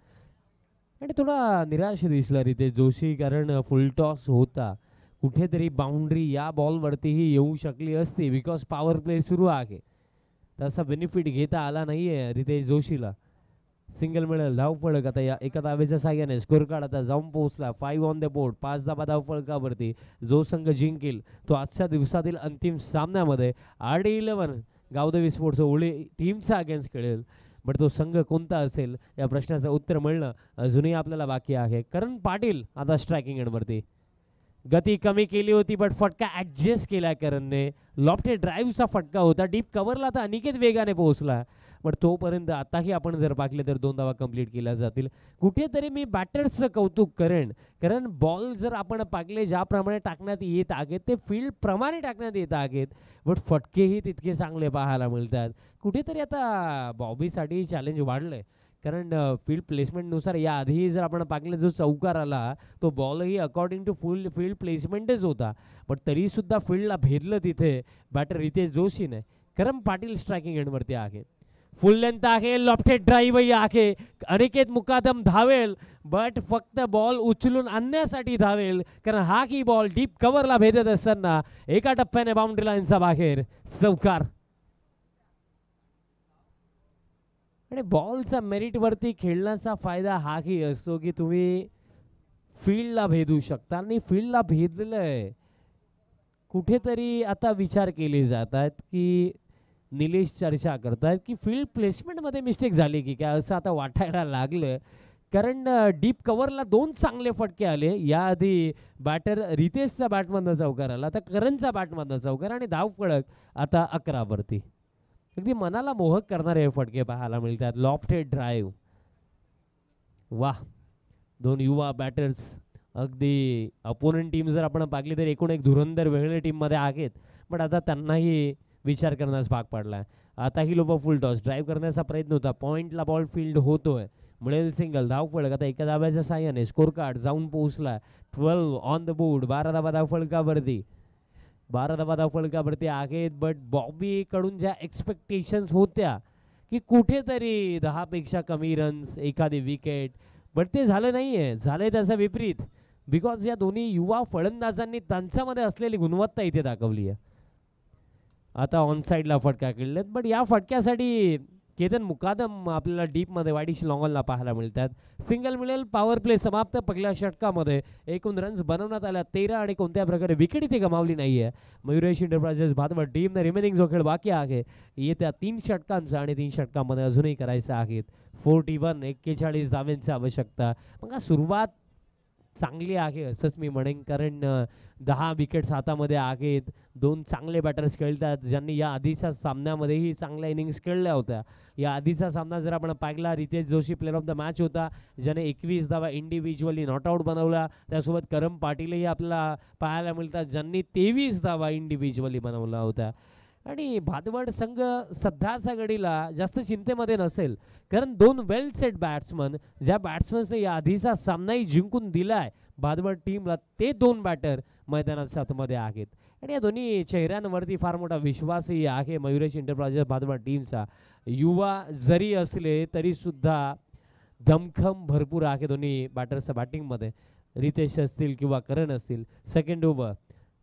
आणि थोडा निराश दिसला रितेश जोशी, कारण फुल टॉस होता. कुठेतरी बाउंड्री या बॉलवरतीही येऊ शकली असती, बिकॉज पॉवर प्ले सुरू आहे. तसा बेनिफिट घेता आला नाहीये रितेश जोशीला. सिंगल मिळेल. धावफलक आता या एका धावेच्या साह्याने स्कोर कार्ड आता जाऊन पोहोचला. 5 ऑन द बोर्ड. 5 धाबा धावफलकावरती. जो संघ जिंकेल तो आजच्या दिवसातील अंतिम सामन्यामध्ये RD11 गावदेवी स्पोर्ट्स ओळी टीमचा अगेन्स्ट खेळेल. बट तो संघ कोणता असेल या प्रश्नाचं उत्तर मिळणं अजूनही आपल्याला बाकी आहे. करण पाटील आता स्ट्रायकिंग एंडवरती. गती कमी केली होती बट फटका ॲडजस्ट केला करणने. लॉफ्टेड ड्राईव्हचा फटका होता. डीप कव्हरला तर अनिकेत वेगाने पोहोचला, बट तोपर्यंत आताही आपण जर पाहिले तर 2 धावा कंप्लीट केल्या जातील. कुठेतरी मी बॅटर्सचं कौतुक करेन, कारण बॉल जर आपण पाहिले ज्याप्रमाणे टाकण्यात येत आहेत ते फील्ड प्रमाणे टाकण्यात येत आहेत, बट फटकेही तितके चांगले पाहायला मिळतात. कुठेतरी आता बॉबीसाठी चॅलेंज वाढलंय, कारण फील्ड प्लेसमेंटनुसार याआधीही जर आपण पाहिलं जो चौकार आला तो बॉलही अकॉर्डिंग टू फील्ड प्लेसमेंटच होता, पण तरीसुद्धा फील्डला भेदलं तिथे बॅटर रितेश जोशीने. करण पाटील स्ट्रायकिंग एंडवरती आहे. फुल लेंथ आहे. लॉफ्टेड ड्राईव्हही आहे. अनिकेत मुकादम धावेल, बट फक्त बॉल उचलून आणण्यासाठी धावेल, कारण हा की बॉल डीप कव्हरला भेदत असताना एका टप्प्याने बाउंड्री लाईनचा बाहेर. चौकार. आणि बॉलचा मेरिटवरती खेळण्याचा फायदा हाही असतो की तुम्ही फील्डला भेदू शकता, आणि फील्डला भेदलंय. कुठेतरी आता विचार केले जात आहेत की निलेश चर्चा करतायत की फील्ड प्लेसमेंटमध्ये मिस्टेक झाली की काय, असं आता वाटायला लागलं. कारण डीप कव्हरला 2 चांगले फटके आले. याआधी बॅटर रितेशचा बॅटमधनं चौकार आला, आता करणचा बॅटमधनं चौकार आणि धावफलक आता 11 वरती. अगदी मनाला मोहक करणारे हे फटके पाहायला मिळतात. लॉफ्टेड ड्राईव्ह, वाह! 2 युवा बॅटर्स. अगदी अपोनंट टीम जर आपण पाहिली तर एकूण एक धुरंधर वेगळे टीममध्ये आहेत, पण आता त्यांनाही विचार करण्यास भाग पडला. आता ही लोक फुल टॉस ड्राईव्ह करण्याचा प्रयत्न होता. पॉईंटला बॉल फील्ड होतोय, मिळेल सिंगल. धावफलक आता एका धाब्याच्या साह्याने स्कोर कार्ड जाऊन पोहोचला. 12 ऑन द बोर्ड. 12 धाबा धावफलकावरती, 12 धाबा धावफलकावरती आहेत. बट बॉबी कडून ज्या एक्सपेक्टेशन्स होत्या की कुठेतरी 10 पेक्षा कमी रन्स, एखादी विकेट, बट ते झालं नाहीये. झालंय त्याचा विपरीत, बिकॉज या दोन्ही युवा फलंदाजांनी त्यांच्यामध्ये असलेली गुणवत्ता इथे दाखवली आहे. आता ऑन साईडला फटका खेळलेत, बट या फटक्यासाठी केतन मुकादम आपल्याला डीपमध्ये वाईडिश लॉंगॉनला पाहायला मिळतात. सिंगल मिळेल. पॉवर प्ले समाप्त. पहिल्या षटकामध्ये एकूण रन्स बनवण्यात आल्या 13 आणि कोणत्या प्रकारे विकेट इथे गमावली नाहीये मयुरेश इंटरप्राइजेस भातवड टीमने. रिमेनिंग जो खेळ बाकी आहे येत्या 3 षटकांचा आणि 3 षटकांमध्ये अजूनही करायचं आहेत. 41 धावांची आवश्यकता. मग सुरुवात चांगली आहे असंच मी म्हणेन, कारण 10 विकेट्स हातामध्ये आहेत. 2 चांगले बॅटर्स खेळतात, ज्यांनी या आधीच्या सामन्यामध्येही चांगल्या इनिंग्स खेळल्या होत्या. या आधीचा सामना जर आपण पाहिला, Ritesh Joshi player of the match होता, ज्याने 21 धावा इंडिव्हिज्युअली नॉट आऊट बनवला. त्यासोबत करम पाटीलही आपल्याला पाहायला मिळतात, ज्यांनी 23 धावा इंडिव्हिज्युअली बनवल्या होत्या. आणि भातवड संघ सध्याच्या घडीला जास्त चिंतेमध्ये नसेल, कारण 2 वेल सेट बॅट्समन, ज्या बॅट्समनने या आधीचा सामनाही जिंकून दिलाय भातवड टीमला, ते 2 बॅटर मैदानात साथमध्ये आहेत. आणि या दोन्ही चेहऱ्यांवरती फार मोठा विश्वासही आहे मयुरेश इंटरप्राइजेस भातवड टीमचा. युवा जरी असले तरी सुद्धा दमखम भरपूर आहे दोन्ही बॅटर्सच्या बॅटिंगमध्ये. रितेश असतील किंवा करण असतील. Second over.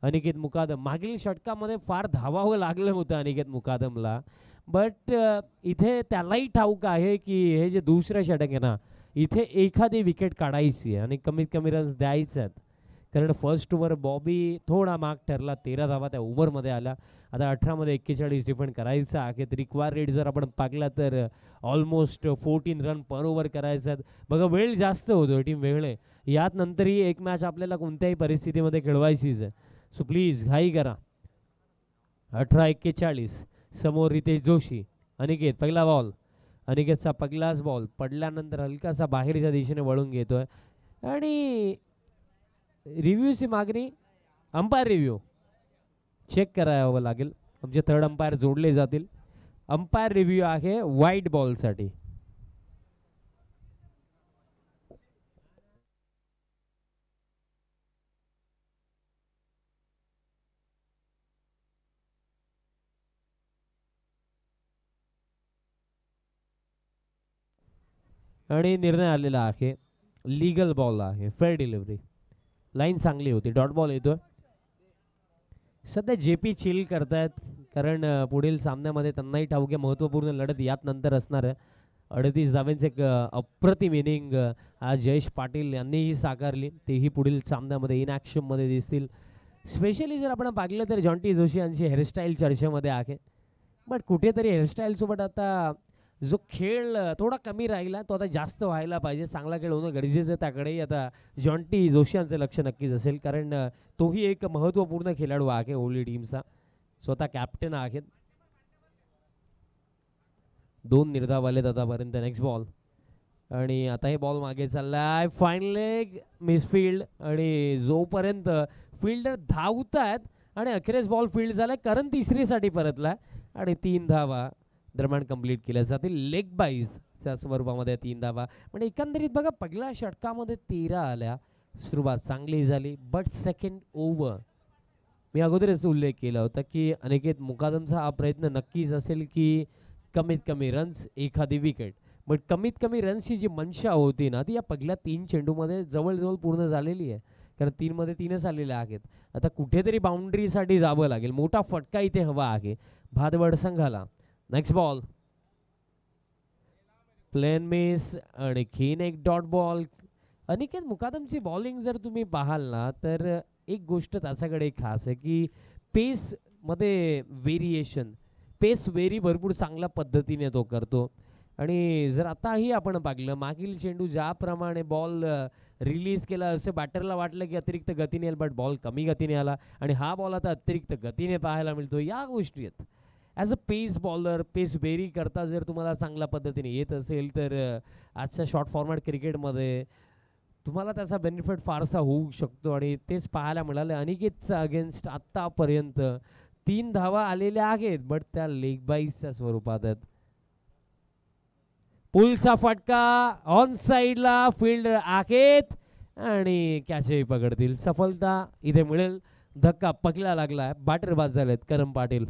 अनिकेत मुकादम. मागील षटकामध्ये फार धावावं लागलं होतं अनिकेत मुकादमला, बट इथे त्यालाही ठाऊक आहे की हे जे दुसरं षटक आहे ना, इथे एखादी विकेट काढायची आहे आणि कमीत कमी रन्स द्यायचे आहेत. कारण फर्स्ट ओव्हर बॉबी थोडा माग ठरला, 13 धावा त्या ओव्हरमध्ये आल्या. आता 18 मध्ये 41 डिफेंड करायचं आहे. रिक्वायर रेट जर आपण पाहिला तर ऑलमोस्ट 14 रन पर ओव्हर करायचं आहेत. बघा वेळ जास्त होतो, टीम वेगळे. यात नंतरही एक मॅच आपल्याला कोणत्याही परिस्थितीमध्ये खेळवायचीच आहे. सो प्लीज घाई करा. 18-41. समोर रितेश जोशी. अनिकेत पहिला बॉल. अनिकेतचा पहिलाच बॉल पडल्यानंतर हलकासा बाहेरच्या दिशेने वळून घेतोय आणि रिव्ह्यूची मागणी. अंपायर रिव्ह्यू चेक करावं लागेल. आमचे थर्ड अंपायर जोडले जातील. अंपायर रिव्ह्यू आहे व्हाईट बॉलसाठी. आणि निर्णय आलेला आहे लीगल बॉल आहे. Fair delivery. लाईन चांगली होती. डॉट बॉल येतोय. सध्या JP चिल करतायत, कारण पुढील सामन्यामध्ये त्यांनाही ठाऊक आहे महत्त्वपूर्ण लढत यात नंतर असणार आहे. 38 धाव्यांचे एक अप्रतिम इनिंग आज जयेश पाटील यांनीही साकारली. तेही पुढील सामन्यामध्ये इनॅक्शनमध्ये दिसतील. स्पेशली जर आपण पाहिलं तर जॉन्टी जोशी यांची हेअरस्टाईल चर्चेमध्ये आहे, बट कुठेतरी हेअरस्टाईलसोबत आता जो खेळ थोडा कमी राहिला तो आता जास्त व्हायला पाहिजे. चांगला खेळ होणं गरजेचं आहे. त्याकडेही आता जॉन्टी जोशी यांचं लक्ष नक्कीच असेल, कारण तोही एक महत्त्वपूर्ण खेळाडू आहे ओली टीमचा. स्वतः कॅप्टन आहेत. 2 निर्धाव आलेत आतापर्यंत. Next ball. आणि आता हे बॉल मागे चाललाय. Fine leg misfield. आणि जोपर्यंत फिल्डर धावतायत आणि अखेरेस बॉल फील्ड झालाय, कारण तिसरीसाठी परतलाय आणि 3 धावा दरम्यान कंप्लीट केल्या जातील. लेग बाईजच्या स्वरूपामध्ये 3 धावा. म्हणजे एकंदरीत बघा पहिल्या षटकामध्ये 13 आल्या. सुरुवात चांगली झाली, बट सेकंड ओव्हर मी अगोदरच उल्लेख केला होता की अनिकेत मुकादमचा हा प्रयत्न नक्कीच असेल की कमीत कमी रन्स, एखादी विकेट. बट कमीत कमी रन्सची जी मनशा होती ना, ती या पहिल्या 3 चेंडूमध्ये जवळजवळ पूर्ण झालेली आहे. कारण 3 मध्ये 3च आलेले आहेत. आता कुठेतरी बाउंड्रीसाठी जावं लागेल. मोठा फटका इथे हवा आहे भातवड संघाला. Next ball. Plain miss. आणखीन एक डॉट बॉल. अनिकेत मुकादमची बॉलिंग जर तुम्ही पाहाल ना, तर एक गोष्ट त्याच्याकडे खास आहे की पेसमध्ये व्हेरिएशन, पेस व्हेरी भरपूर चांगल्या पद्धतीने तो करतो. आणि जर आताही आपण पाहिलं मागील चेंडू ज्याप्रमाणे बॉल रिलीज केला असं बॅटरला वाटलं की अतिरिक्त गतीने येईल, बट बॉल कमी गतीने आला आणि हा बॉल आता अतिरिक्त गतीने पाहायला मिळतो. या गोष्टी आहेत. As a pace bowler, pace बेरी करता जर तुम्हाला चांगल्या पद्धतीने येत असेल तर आजच्या शॉर्ट फॉर्मॅट क्रिकेटमध्ये तुम्हाला त्याचा बेनिफिट फारसा होऊ शकतो आणि तेच पाहायला मिळालं. अनिकेतचा अगेन्स्ट आत्तापर्यंत 3 धावा आलेल्या आहेत, बट त्या लेग बाईसच्या स्वरूपात आहेत. पुलचा फटका ऑन साईडला, फील्डर आहेत आणि कॅचही पकडतील. सफलता इथे मिळेल. धक्का पकला लागला, बॅटर बाद झालेत करम पाटील.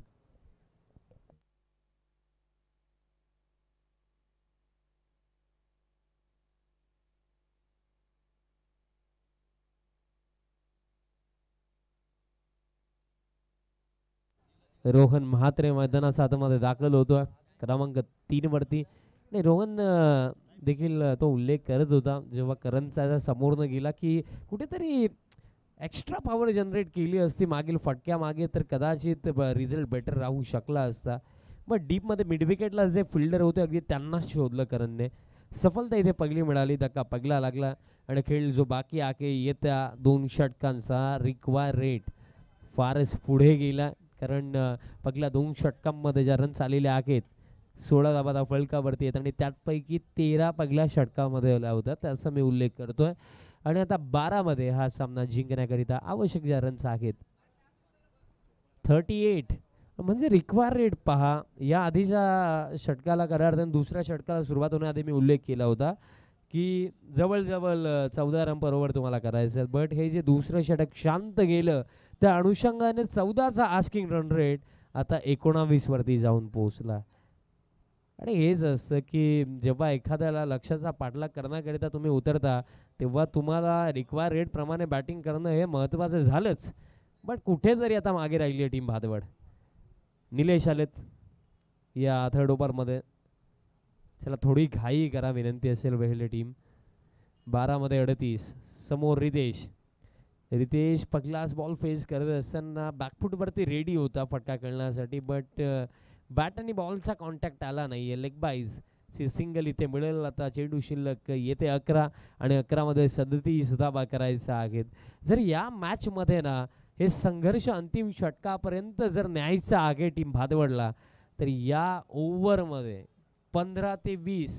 रोहन म्हात्रे मैदानाच्या आतमध्ये दाखल होतो क्रमांक 3 वरती. नाही, रोहन देखील तो उल्लेख करत होता जेव्हा करणचा समोरनं गेला की कुठेतरी एक्स्ट्रा पॉवर जनरेट केली असती मागील फटक्यामागे तर कदाचित रिझल्ट बेटर राहू शकला असता. बट डीपमध्ये मिडविकेटला जे फिल्डर होते अगदी त्यांनाच शोधलं करणने. सफलता इथे पहिली मिळाली. धक्का पगला लागला आणि खेळ जो बाकी आहे येत्या 2 षटकांचा रिक्वायर रेट फारच पुढे गेला. कारण पहिल्या 2 षटकांमध्ये ज्या रन्स आलेल्या आहेत 16 धावा फलकावरती आहेत आणि त्यापैकी 13 पहिल्या षटकामध्ये आल्या होत्या त्याचा मी उल्लेख करतोय. आणि आता 12 मध्ये हा सामना जिंकण्याकरिता आवश्यक ज्या रन्स आहेत 38 म्हणजे रिक्वायर रेट पहा. या आधीच्या षटकाला करार दुसऱ्या षटकाला सुरुवात होण्याआधी मी उल्लेख केला होता की जवळजवळ 14 रन बरोबर तुम्हाला करायचं आहे. बट हे जे दुसरं षटक शांत गेलं त्या अनुषंगाने 14चा आस्किंग रन रेट आता 19 वरती जाऊन पोहोचला. आणि हेच असतं की जेव्हा एखाद्याला लक्षाचा पाठलाग करण्याकरिता तुम्ही उतरता तेव्हा तुम्हाला रिक्वायर रेट प्रमाणे बॅटिंग करणं हे महत्त्वाचं झालंच. बट कुठेतरी आता मागे राहिली आहे टीम भादवड. निलेश आलेत या थर्ड ओव्हरमध्ये. चला थोडी घाई करा विनंती असेल वेगळी टीम. 12 मध्ये 38 समोर रितेश पहिलाच बॉल फेस करत असताना बॅकफूटवरती रेडी होता फटका खेळण्यासाठी. बट बॅट आणि बॉलचा कॉन्टॅक्ट आला नाही आहे. लेग बाईज सिंगल इथे मिळेल. आता चेंडू शिल्लक येते 11 आणि 11 मध्ये 37 धावा करायचा आहेत. जर या मॅचमध्ये ना हे संघर्ष अंतिम षटकापर्यंत जर न्यायचा आहे टीम भादवडला तर या ओव्हरमध्ये 15 ते 20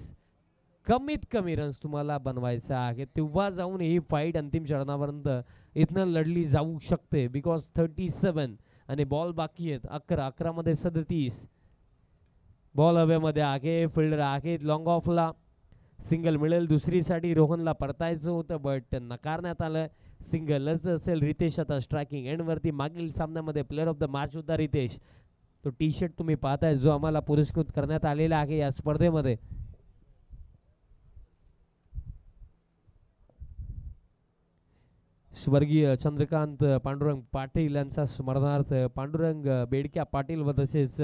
कमीत कमी रन्स तुम्हाला बनवायचा आहे. तेव्हा जाऊन ही फाईट अंतिम चरणापर्यंत इथनं लढली जाऊ शकते. बिकॉज 37 आणि बॉल बाकी आहेत 11 मध्ये 37. बॉल हवेमध्ये आहे. फिल्डर आहेत लॉंग ऑफला. सिंगल मिळेल दुसरीसाठी. रोहनला परतायचं होतं बट नकारण्यात आलं. सिंगलच असेल. रितेश आता स्ट्रायकिंग एंडवरती. मागील सामन्यामध्ये प्लेअर ऑफ द मॅच होता रितेश. तो टी शर्ट तुम्ही पाहताय जो आम्हाला पुरस्कृत करण्यात आलेला आहे या स्पर्धेमध्ये. स्वर्गीय चंद्रकांत पांडुरंग पाटील यांचा स्मरणार्थ पांडुरंग बेडक्या पाटील व तसेच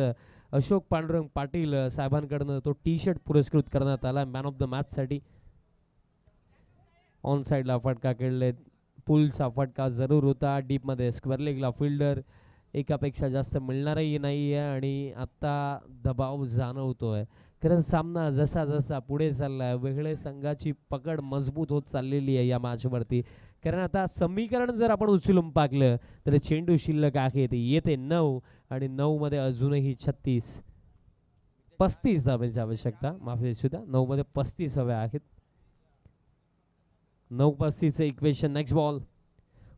अशोक पांडुरंग पाटील साहेबांकडनं तो टी शर्ट पुरस्कृत करण्यात आला मॅन ऑफ द मॅचसाठी. ऑन साईडला फटका खेळले. पुलचा फटका जरूर होता. डीपमध्ये स्क्वेअर लेगला फिल्डर एकापेक्षा जास्त मिळणारही नाही आहे आणि आत्ता दबाव जाणवतोय. कारण सामना जसा जसा पुढे चालला आहे वेगळे संघाची पकड मजबूत होत चाललेली आहे या मॅचवरती. कारण आता समीकरण जर आपण उचलून पाहिलं तर चेंडू शिल्लक आहे ते येते 9 आणि 9 मध्ये अजूनही 35 धावांची आवश्यकता. माफी सुद्धा 9 मध्ये 35 हव्या आहेत. 9-35 इक्वेशन. नेक्स्ट बॉल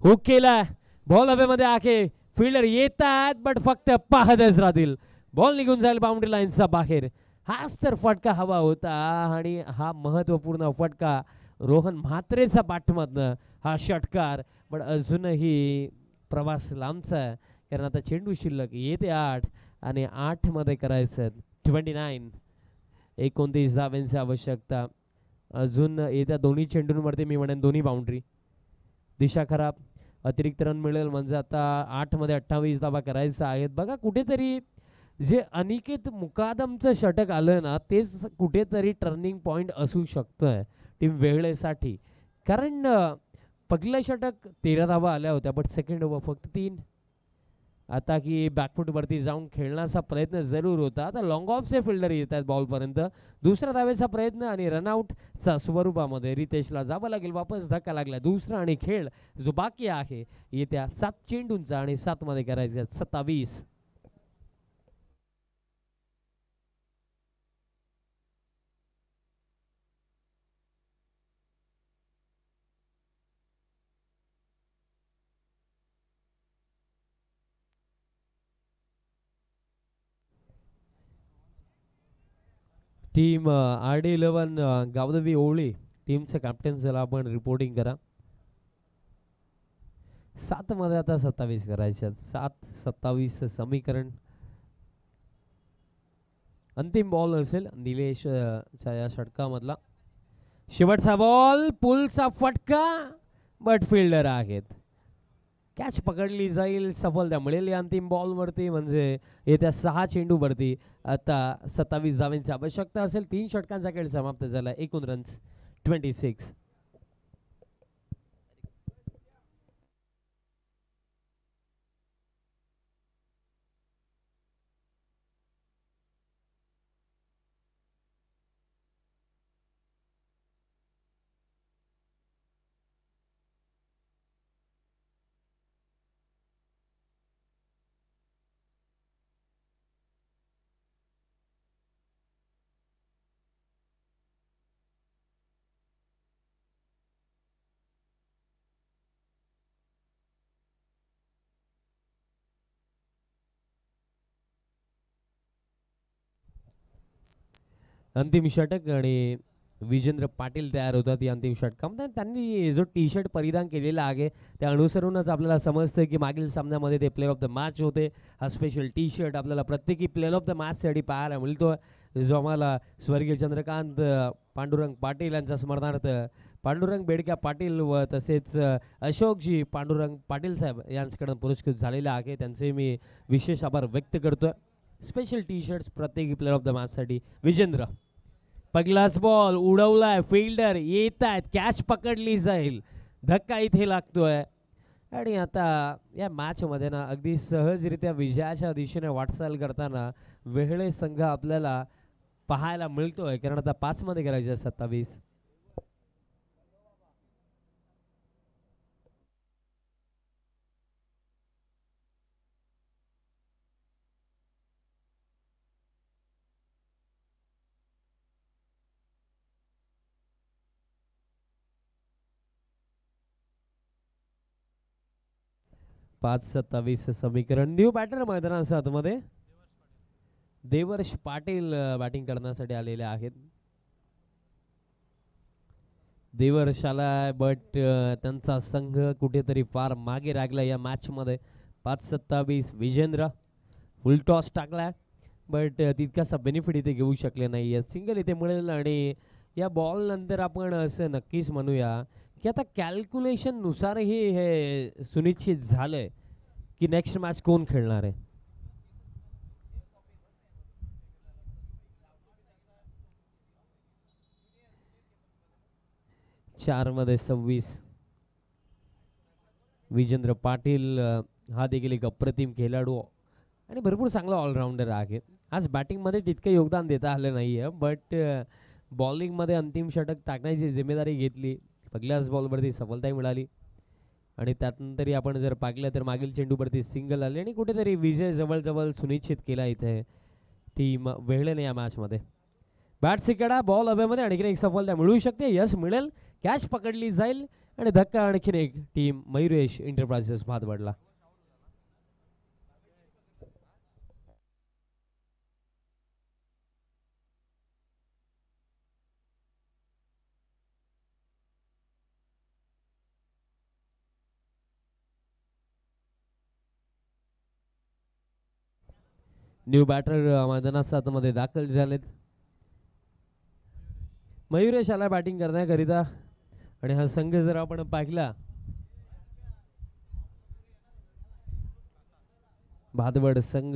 हुक केला. बॉल हवेमध्ये आहे. फिल्डर येतात बट फक्त पाहतच राहतील. बॉल निघून जाईल बाउंड्री लाईनचा बाहेर. हाच तर फटका हवा होता आणि हा महत्त्वपूर्ण फटका रोहन म्हात्रेचा पाठमधनं हा षटकार. पण अजूनही प्रवास लांबचा आहे कारण आता चेंडू शिल्लक येते 8 आणि 8 मध्ये करायचं 29. 29 धावांची आवश्यकता. अजून येत्या दोन्ही चेंडूंवरती मी म्हणेन दोन्ही बाउंड्री. दिशा खराब. अतिरिक्त रन मिळेल म्हणजे आता 8 मध्ये 28 धावा करायचा आहेत. बघा कुठेतरी जे अनिकेत मुकादमचं षटक आलं ना तेच कुठेतरी टर्निंग पॉईंट असू शकतोय टीम वेगळेसाठी. कारण पहिलं षटक 13 धावा आल्या होत्या बट सेकंड ओव्हर फक्त 3. आता की बॅकफूटवरती जाऊन खेळण्याचा प्रयत्न जरूर होता. आता लॉंग ऑफचे फिल्डर येत आहेत बॉलपर्यंत. दुसरा धावेचा प्रयत्न आणि रनआउटचा स्वरूपामध्ये रितेशला जावं लागेल. वापस धक्का लागला. दुसरा आणि खेळ जो बाकी आहे येत्या 7 चेंडूंचा आणि 7 मध्ये करायचे 27. टीम RD11 गावदेवी ओवळी टीमचं कॅप्टन चला आपण रिपोर्टिंग करा. 7 मध्ये आता 27 करायचे. 7-27 समीकरण. अंतिम बॉल असेल निलेशच्या या षटकामधला. शेवटचा बॉल पुलचा फटका बट फिल्डर आहेत. कॅच पकडली जाईल. सफलता मिळेल या अंतिम बॉलवरती. म्हणजे येत्या 6 चेंडूवरती आता 27 धावांची आवश्यकता असेल. 3 षटकांचा खेळ समाप्त झाला. एकूण रन्स 26. अंतिम षटक आणि विजेंद्र पाटील तयार होतात या अंतिम षटकामध्ये. त्यांनी जो टी शर्ट परिधान केलेला आहे त्या अनुसरूनच आपल्याला समजतं की मागील सामन्यामध्ये ते प्लेअर ऑफ द मॅच होते. हा स्पेशल टी शर्ट आपल्याला प्रत्येकी प्लेअर ऑफ द मॅचसाठी पाहायला मिळतो. जो आम्हाला स्वर्गीय चंद्रकांत पांडुरंग पाटील यांच्या स्मरणार्थ पांडुरंग बेडक्या पाटील व तसेच अशोकजी पांडुरंग पाटील साहेब यांच्याकडून पुरस्कृत झालेला आहे. त्यांचे मी विशेष आभार व्यक्त करतोय. स्पेशल टी शर्ट्स प्रत्येकी प्लेअर ऑफ द मॅचसाठी. विजेंद्र पहिलाच बॉल उडवलाय. फिल्डर येत आहेत. कॅच पकडली जाईल. धक्का इथे लागतोय आणि आता या मॅच मध्ये ना अगदी सहजरित्या विजयाच्या दिशेने वाटचाल करताना वेहळे संघ आपल्याला पाहायला मिळतोय. कारण आता 5 मध्ये करायचे 27. पाच 27 समीकरण. न्यू बॅटर मैदानाच्या आतमध्ये देवर्ष पाटील बॅटिंग करण्यासाठी आलेले आहेत. देवर्ष आलाय बट त्यांचा संघ कुठेतरी फार मागे रागला या मॅच मध्ये. 5-27. विजेंद्र फुल टॉस टाकलाय बट तितकासा बेनिफिट इथे घेऊ शकले नाही. सिंगल इथे मिळेल आणि या बॉल नंतर आपण असं नक्कीच म्हणूया की आता कॅल्क्युलेशन नुसारही हे सुनिश्चित झालंय की नेक्स्ट मॅच कोण खेळणार आहे. चार मध्ये 26. विजेंद्र पाटील हा देखील एक अप्रतिम खेळाडू आणि भरपूर चांगला ऑलराऊंडर आहे. आज बॅटिंगमध्ये तितकं योगदान देता आलं नाही आहे बट बॉलिंगमध्ये अंतिम षटक टाकण्याची जिम्मेदारी घेतली. पहिल्याच बॉलवरती सफलताही मिळाली आणि त्यानंतरही आपण जर पाहिलं तर मागील चेंडूवरती सिंगल आले आणि कुठेतरी विजय जवळजवळ सुनिश्चित केला इथे टीम वेळेने या मॅचमध्ये. बॅट सिकडा बॉल हवेमध्ये आणखीन एक सफलता मिळू शकते. यस मिळेल. कॅच पकडली जाईल आणि धक्का आणखीन एक टीम मयुरेश एंटरप्राइजेस भात पडला. न्यू बॅटर मैदानाच्या आतमध्ये दाखल झालेत. मयुरेश आला बॅटिंग करण्याकरिता आणि हा संघ जर आपण पाहिला भादवड संघ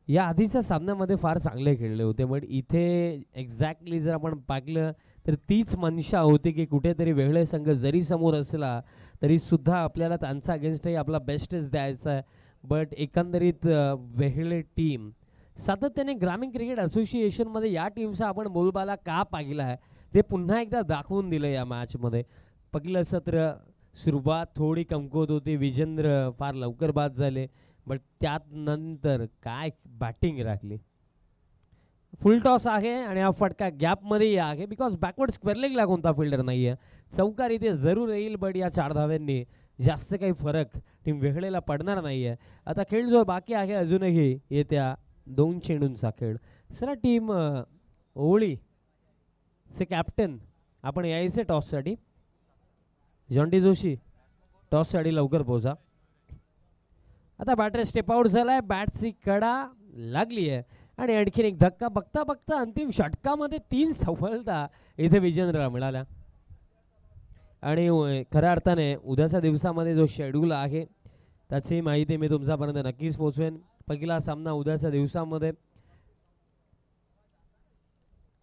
या आधीच्या सामन्यामध्ये फार चांगले खेळले होते. पण इथे एक्झॅक्टली जर आपण पाहिलं तर तीच मनशा होती की कुठेतरी वेगळे संघ जरी समोर असला तरी सुद्धा आपल्याला त्यांचा अगेन्स्टही आपला बेस्टच द्यायचा आहे. बट एकंदरीत वेगळे टीम सातत्याने ग्रामीण क्रिकेट असोसिएशनमध्ये या टीमचा आपण बोलबाला का पाहिला आहे ते पुन्हा एकदा दाखवून दिलं या मॅचमध्ये. पहिलं सत्र सुरुवात थोडी कमकुवत होती, विजेंद्र फार लवकर बाद झाले, बट त्यात नंतर काय बॅटिंग राखली. फुल टॉस आहे आणि हा फटका गॅपमध्ये आहे बिकॉज बॅकवर्ड स्क्वेअर लेगला कोणता फिल्डर नाही आहे. चौकार इथे जरूर येईल बट या 4 धाव्यांनी जास्त काही फरक टीम वेगळेला पडणार नाही आहे. आता खेळ जो बाकी आहे अजूनही येत्या 2 चेंडूंचा खेळ. सर टीम ओळी चे कॅप्टन आपण यायचे टॉससाठी. जॉन्टी जोशी टॉससाठी लवकर पोहोचा. आता बॅटर स्टेप आउट झालाय, बॅटची कडा लागली आहे आणि आणखीन एक धक्का. बघता बघता अंतिम षटकामध्ये 3 सफलता इथे विजेंद्रला मिळाल्या. आणि खऱ्या अर्थाने उद्याच्या दिवसामध्ये जो शेड्यूल आहे त्याची माहिती मी तुमच्यापर्यंत नक्कीच पोहोचवेन. पहिला सामना उद्याच्या दिवसामध्ये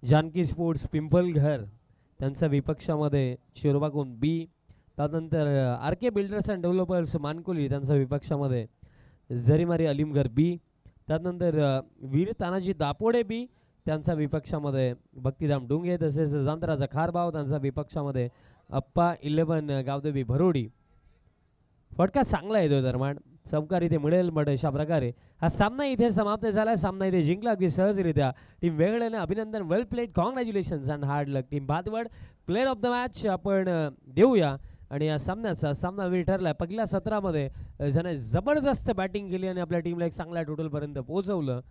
जानकी स्पोर्ट्स पिंपलघर त्यांच्या विपक्षामध्ये शिरवागुन बी, त्यानंतर R K builders and developers Mankoli त्यांच्या विपक्षामध्ये जरीमारी अलीमघर बी, त्यानंतर वीर तानाजी दापोडे बी त्यांच्या विपक्षामध्ये भक्तिधाम डुंगे, तसेच जांतराचा खारबाव त्यांच्या विपक्षामध्ये अप्पा 11 गावदेवी भरोडी. फटका चांगला येतोय दरम्यान, चौकार इथे मिळेल बट अशा प्रकारे हा सामना इथे समाप्त झाला. सामना इथे जिंकला अगदी सहजरित्या टीम वेगळ्याने. अभिनंदन, well played, congratulations and hard luck. Team Bhatwad player of the match आपण देऊया आणि या सामन्याचा सामनावीर ठरलाय. पहिल्या सत्रामध्ये ज्याने जबरदस्त बॅटिंग केली आणि आपल्या टीमला एक चांगल्या टोटलपर्यंत पोहोचवलं